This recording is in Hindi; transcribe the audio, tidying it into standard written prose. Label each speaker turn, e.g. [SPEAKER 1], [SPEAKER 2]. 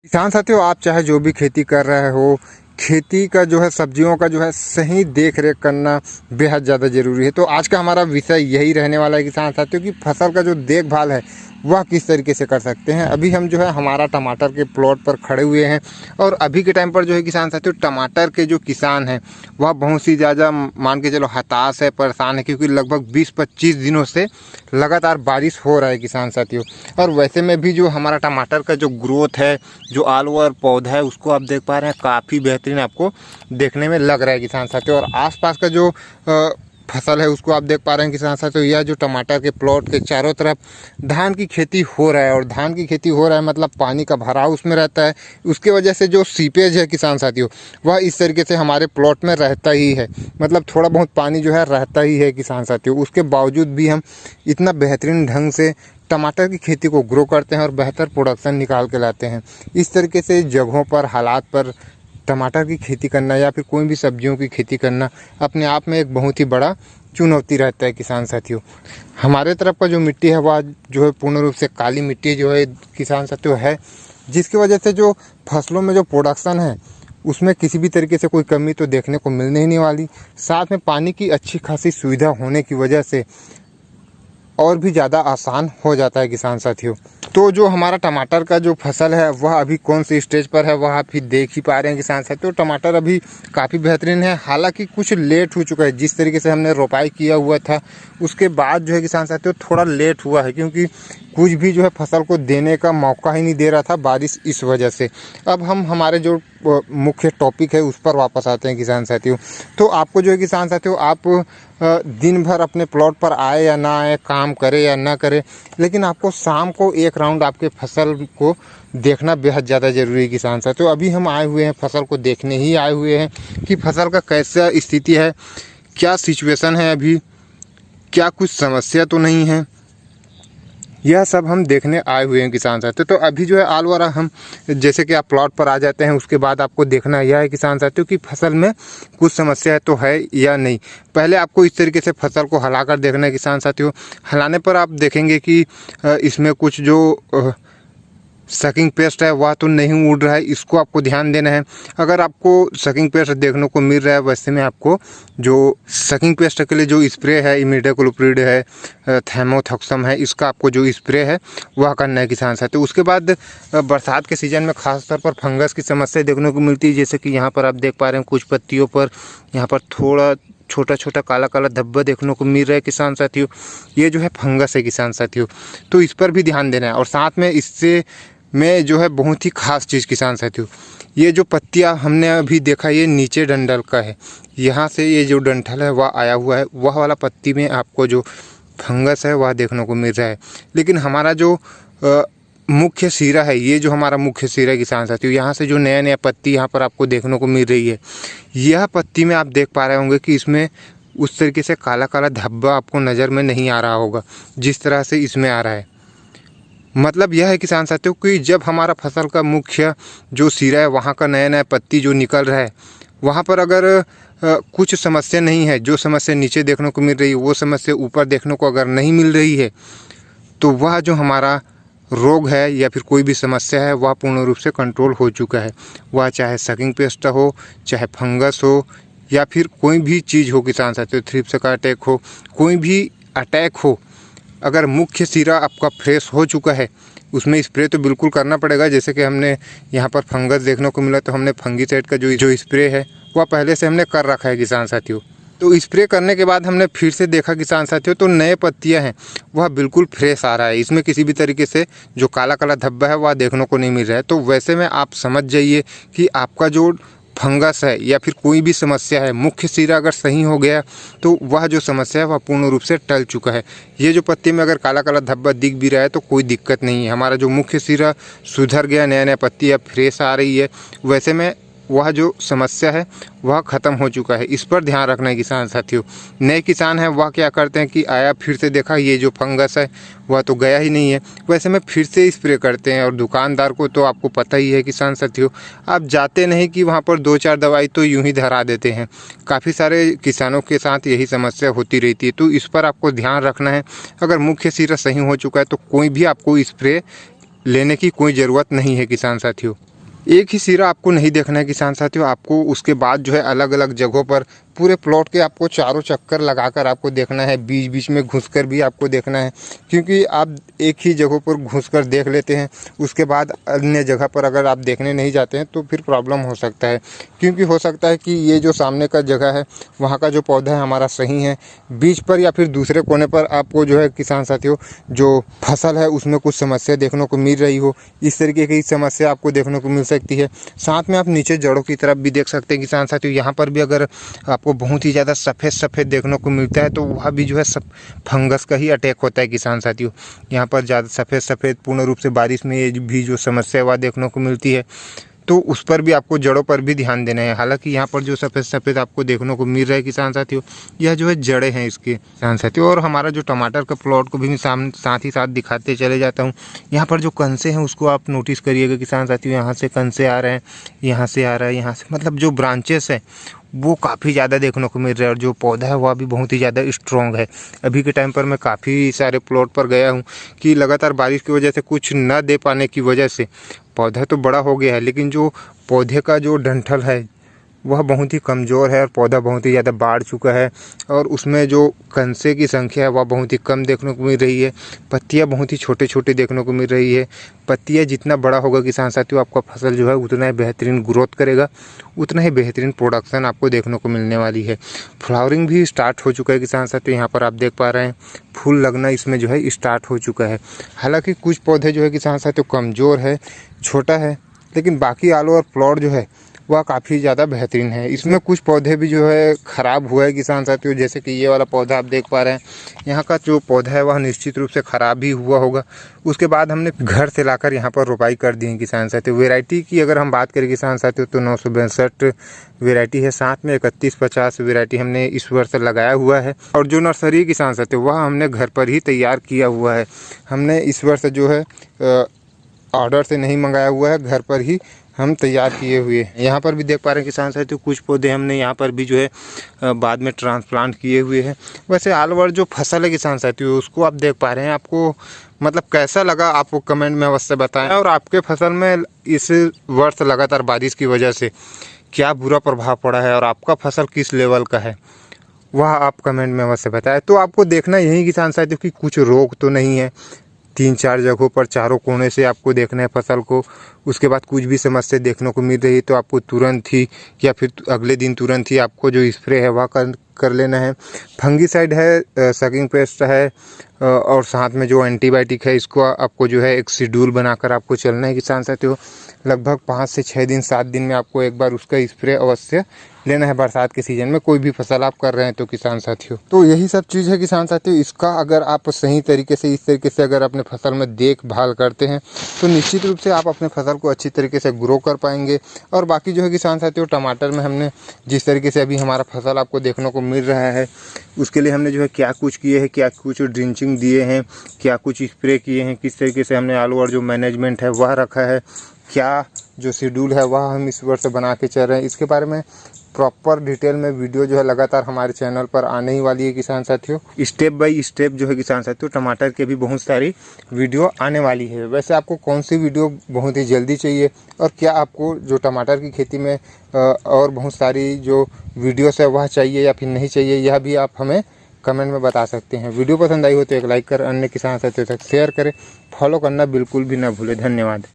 [SPEAKER 1] किसान साथियों, आप चाहे जो भी खेती कर रहे हो, खेती का जो है सब्जियों का जो है सही देख रेख करना बेहद ज़्यादा ज़रूरी है। तो आज का हमारा विषय यही रहने वाला है किसान साथियों कि फसल का जो देखभाल है वह किस तरीके से कर सकते हैं। अभी हम जो है हमारा टमाटर के प्लॉट पर खड़े हुए हैं और अभी के टाइम पर जो है किसान साथियों टमाटर के जो किसान हैं वह बहुत सी ज़्यादा मान के चलो हताश है, परेशान है, क्योंकि लगभग 20-25 दिनों से लगातार बारिश हो रहा है किसान साथियों। और वैसे में भी जो हमारा टमाटर का जो ग्रोथ है, जो ऑल ओवर पौधा है, उसको आप देख पा रहे हैं काफ़ी बेहतरीन आपको देखने में लग रहा है किसान साथियों। और आसपास का जो फसल है उसको आप देख पा रहे हैं किसान साथियों। यह जो टमाटर के प्लॉट के चारों तरफ धान की खेती हो रहा है और धान की खेती हो रहा है मतलब पानी का भराव उसमें रहता है। उसके वजह से जो सीपेज है किसान साथियों वह इस तरीके से हमारे प्लॉट में रहता ही है, मतलब थोड़ा बहुत पानी जो है रहता ही है किसान साथियों। उसके बावजूद भी हम इतना बेहतरीन ढंग से टमाटर की खेती को ग्रो करते हैं और बेहतर प्रोडक्शन निकाल के लाते हैं। इस तरीके से जगहों पर, हालात पर टमाटर की खेती करना या फिर कोई भी सब्जियों की खेती करना अपने आप में एक बहुत ही बड़ा चुनौती रहता है किसान साथियों। हमारे तरफ का जो मिट्टी है वह जो है पूर्ण रूप से काली मिट्टी जो है किसान साथियों है, जिसकी वजह से जो फसलों में जो प्रोडक्शन है उसमें किसी भी तरीके से कोई कमी तो देखने को मिलने ही नहीं वाली। साथ में पानी की अच्छी खासी सुविधा होने की वजह से और भी ज़्यादा आसान हो जाता है किसान साथियों। तो जो हमारा टमाटर का जो फसल है वह अभी कौन सी स्टेज पर है वह आप ही देख ही पा रहे हैं किसान साथियों। टमाटर अभी काफ़ी बेहतरीन है, हालांकि कुछ लेट हो चुका है। जिस तरीके से हमने रोपाई किया हुआ था उसके बाद जो है किसान साथियों थोड़ा लेट हुआ है, क्योंकि कुछ भी जो है फसल को देने का मौका ही नहीं दे रहा था बारिश, इस वजह से। अब हम हमारे जो मुख्य टॉपिक है उस पर वापस आते हैं किसान साथियों। तो आपको जो है किसान साथियों, आप दिन भर अपने प्लॉट पर आए या ना आए, काम करे या ना करे, लेकिन आपको शाम को एक राउंड आपके फसल को देखना बेहद ज़्यादा ज़रूरी है किसान साथियों। अभी हम आए हुए हैं फसल को देखने ही आए हुए हैं कि फसल का कैसा स्थिति है, क्या सिचुएशन है, अभी क्या कुछ समस्या तो नहीं है, यह सब हम देखने आए हुए हैं किसान साथियों। तो अभी जो है ऑल ओवर हम जैसे कि आप प्लॉट पर आ जाते हैं, उसके बाद आपको देखना यह है किसान साथियों कि फसल में कुछ समस्या तो है या नहीं। पहले आपको इस तरीके से फसल को हिलाकर देखना है किसान साथियों। हिलाने पर आप देखेंगे कि इसमें कुछ जो सकिंग पेस्ट है वह तो नहीं उड़ रहा है, इसको आपको ध्यान देना है। अगर आपको सकिंग पेस्ट देखने को मिल रहा है, वैसे में आपको जो सकिंग पेस्ट के लिए जो स्प्रे है, इमिडाक्लोप्रिड है, थाइमोथॉक्सम है, इसका आपको जो स्प्रे है वह करना है किसान साथियों। उसके बाद बरसात के सीज़न में खास तौर पर फंगस की समस्या देखने को मिलती है, जैसे कि यहाँ पर आप देख पा रहे हैं कुछ पत्तियों पर यहाँ पर थोड़ा छोटा छोटा काला काला धब्बा देखने को मिल रहा है किसान साथियों। ये जो है फंगस है किसान साथियों, तो इस पर भी ध्यान देना है। और साथ में इससे में जो है बहुत ही खास चीज़ किसान साथियों, ये जो पत्तियां हमने अभी देखा ये नीचे डंठल का है, यहाँ से ये जो डंठल है वह आया हुआ है, वह वाला पत्ती में आपको जो फंगस है वह देखने को मिल रहा है। लेकिन हमारा जो मुख्य सिरा है, ये जो हमारा मुख्य सिरा है किसान साथियों, यहाँ से जो नया नया पत्ती यहाँ पर आपको देखने को मिल रही है, यह पत्ती में आप देख पा रहे होंगे कि इसमें उस तरीके से काला काला धब्बा आपको नज़र में नहीं आ रहा होगा जिस तरह से इसमें आ रहा है। मतलब यह है किसान साथियों कि जब हमारा फसल का मुख्य जो सिरा है वहाँ का नया नया पत्ती जो निकल रहा है, वहाँ पर अगर कुछ समस्या नहीं है, जो समस्या नीचे देखने को मिल रही है वो समस्या ऊपर देखने को अगर नहीं मिल रही है, तो वह जो हमारा रोग है या फिर कोई भी समस्या है वह पूर्ण रूप से कंट्रोल हो चुका है। वह चाहे सकिंग पेस्ट हो, चाहे फंगस हो, या फिर कोई भी चीज़ हो किसान साथियों, थ्रिप्स का अटैक हो, कोई भी अटैक हो, अगर मुख्य सिरा आपका फ्रेश हो चुका है उसमें स्प्रे तो बिल्कुल करना पड़ेगा। जैसे कि हमने यहाँ पर फंगस देखने को मिला तो हमने फंगीसाइड का जो स्प्रे है वह पहले से हमने कर रखा है किसान साथियों। तो स्प्रे करने के बाद हमने फिर से देखा किसान साथियों तो नए पत्तियां हैं वह बिल्कुल फ्रेश आ रहा है, इसमें किसी भी तरीके से जो काला काला धब्बा है वह देखने को नहीं मिल रहा है। तो वैसे में आप समझ जाइए कि आपका जो फंगस है या फिर कोई भी समस्या है, मुख्य सिरा अगर सही हो गया तो वह जो समस्या है वह पूर्ण रूप से टल चुका है। ये जो पत्ती में अगर काला काला धब्बा दिख भी रहा है तो कोई दिक्कत नहीं है, हमारा जो मुख्य सिरा सुधर गया, नया नया पत्ती अब फ्रेश आ रही है। वैसे में वह जो समस्या है वह ख़त्म हो चुका है, इस पर ध्यान रखना है किसान साथियों। नए किसान हैं वह क्या करते हैं कि आया फिर से देखा ये जो फंगस है वह तो गया ही नहीं है, वैसे में फिर से स्प्रे करते हैं। और दुकानदार को तो आपको पता ही है किसान साथियों, आप जाते नहीं कि वहाँ पर 2-4 दवाई तो यूं ही धरा देते हैं। काफ़ी सारे किसानों के साथ यही समस्या होती रहती है, तो इस पर आपको ध्यान रखना है। अगर मुख्य सिरा सही हो चुका है तो कोई भी आपको स्प्रे लेने की कोई ज़रूरत नहीं है किसान साथियों। एक ही सिरा आपको नहीं देखना है किसान साथियों, आपको उसके बाद जो है अलग अलग जगहों पर पूरे प्लॉट के आपको चारों चक्कर लगाकर आपको देखना है, बीच बीच में घुसकर भी आपको देखना है। क्योंकि आप एक ही जगह पर घुसकर देख लेते हैं, उसके बाद अन्य जगह पर अगर आप देखने नहीं जाते हैं तो फिर प्रॉब्लम हो सकता है। क्योंकि हो सकता है कि ये जो सामने का जगह है वहाँ का जो पौधा है हमारा सही है, बीच पर या फिर दूसरे कोने पर आपको जो है किसान साथियों जो फसल है उसमें कुछ समस्या देखने को मिल रही हो, इस तरीके की समस्या आपको देखने को मिल सकती है। साथ में आप नीचे जड़ों की तरफ भी देख सकते हैं किसान साथियों, यहाँ पर भी अगर आपको बहुत ही ज़्यादा सफ़ेद देखने को मिलता है तो वह भी जो है सब फंगस का ही अटैक होता है किसान साथियों। यहाँ पर ज़्यादा सफ़ेद पूर्ण रूप से बारिश में ये भी जो समस्या वह देखने को मिलती है, तो उस पर भी आपको जड़ों पर भी ध्यान देना है। हालांकि यहाँ पर जो सफ़ेद आपको देखने को मिल रहा है किसान साथियों, यह जो है जड़ें हैं इसके किसान साथियों। और हमारा जो टमाटर का प्लॉट को भी मैं साथ ही साथ दिखाते चले जाता हूँ। यहाँ पर जो कंसे हैं उसको आप नोटिस करिएगा किसान साथियों, यहाँ से कंसे आ रहे हैं, यहाँ से आ रहा है, यहाँ से मतलब जो ब्रांचेस है वो काफ़ी ज़्यादा देखने को मिल रहा है। और जो पौधा है वह भी बहुत ही ज़्यादा स्ट्रॉन्ग है। अभी के टाइम पर मैं काफ़ी सारे प्लॉट पर गया हूँ कि लगातार बारिश की वजह से कुछ न दे पाने की वजह से पौधा तो बड़ा हो गया है, लेकिन जो पौधे का जो डंठल है वह बहुत ही कमज़ोर है और पौधा बहुत ही ज़्यादा बाढ़ चुका है। और उसमें जो कंसे की संख्या है वह बहुत ही कम देखने को मिल रही है। पत्तियां बहुत ही छोटे देखने को मिल रही है। पत्तियां जितना बड़ा होगा किसान साथियों, आपका फसल जो है उतना ही बेहतरीन ग्रोथ करेगा, उतना ही बेहतरीन प्रोडक्शन आपको देखने को मिलने वाली है। फ्लावरिंग भी स्टार्ट हो चुका है किसान साथियों, यहाँ पर आप देख पा रहे हैं फूल लगना इसमें जो है स्टार्ट हो चुका है। हालाँकि कुछ पौधे जो है किसान साथियों कमज़ोर है, छोटा है, लेकिन बाकी आलू और प्लॉट जो है वह काफ़ी ज़्यादा बेहतरीन है। इसमें कुछ पौधे भी जो है ख़राब हुआ है किसान साथियों, जैसे कि ये वाला पौधा आप देख पा रहे हैं, यहाँ का जो पौधा है वह निश्चित रूप से ख़राब भी हुआ होगा। उसके बाद हमने घर से लाकर यहाँ पर रोपाई कर दी है किसान साथियों। वैरायटी की अगर हम बात करें किसान साथियों तो 962 वैरायटी है, साथ में 3150 वैरायटी हमने इस वर्ष लगाया हुआ है। और जो नर्सरी किसान साथियों वह हमने घर पर ही तैयार किया हुआ है। हमने इस वर्ष जो है ऑर्डर से नहीं मंगाया हुआ है, घर पर ही हम तैयार किए हुए हैं। यहाँ पर भी देख पा रहे हैं किसान साथियों कुछ पौधे हमने यहाँ पर भी जो है बाद में ट्रांसप्लांट किए हुए हैं। वैसे ऑल ओवर जो फसल है किसान साथियों उसको आप देख पा रहे हैं, आपको मतलब कैसा लगा आपको कमेंट में अवश्य बताएं। और आपके फसल में इस वर्ष लगातार बारिश की वजह से क्या बुरा प्रभाव पड़ा है और आपका फसल किस लेवल का है वह आप कमेंट में अवश्य बताएं। तो आपको देखना यही किसान साथियों कि कुछ रोग तो नहीं है, 3-4 जगहों पर चारों कोने से आपको देखना है फसल को। उसके बाद कुछ भी समस्या देखने को मिल रही है तो आपको तुरंत ही या फिर अगले दिन तुरंत ही आपको जो स्प्रे है वह कर लेना है। फंगीसाइड है, सकिंग पेस्ट है और साथ में जो एंटीबायोटिक है इसको आपको जो है एक शेड्यूल बनाकर आपको चलना है किसान साथियों। लगभग 5 से 6 दिन 7 दिन में आपको एक बार उसका स्प्रे अवश्य लेना है बरसात के सीज़न में, कोई भी फसल आप कर रहे हैं तो किसान साथियों। तो यही सब चीज़ है किसान साथियों। इसका अगर आप सही तरीके से इस तरीके से अगर अपने फसल में देखभाल करते हैं तो निश्चित रूप से आप अपने फसल को अच्छी तरीके से ग्रो कर पाएंगे। और बाकी जो है किसान साथियों टमाटर में हमने जिस तरीके से अभी हमारा फसल आपको देखने को मिल रहा है उसके लिए हमने जो है क्या कुछ किए हैं, क्या कुछ ड्रिंचिंग दिए हैं, क्या कुछ स्प्रे किए हैं, किस तरीके से हमने आलू और जो मैनेजमेंट है वह रखा है, क्या जो शेड्यूल है वह हम इस वर्ष बना के चल रहे हैं, इसके बारे में प्रॉपर डिटेल में वीडियो जो है लगातार हमारे चैनल पर आने ही वाली है किसान साथियों। स्टेप बाय स्टेप जो है किसान साथियों टमाटर के भी बहुत सारी वीडियो आने वाली है। वैसे आपको कौन सी वीडियो बहुत ही जल्दी चाहिए और क्या आपको जो टमाटर की खेती में और बहुत सारी जो वीडियोस है वह चाहिए या फिर नहीं चाहिए, यह भी आप हमें कमेंट में बता सकते हैं। वीडियो पसंद आई हो तो एक लाइक कर अन्य किसान साथियों तक शेयर करें, फॉलो करना बिल्कुल भी ना भूलें। धन्यवाद।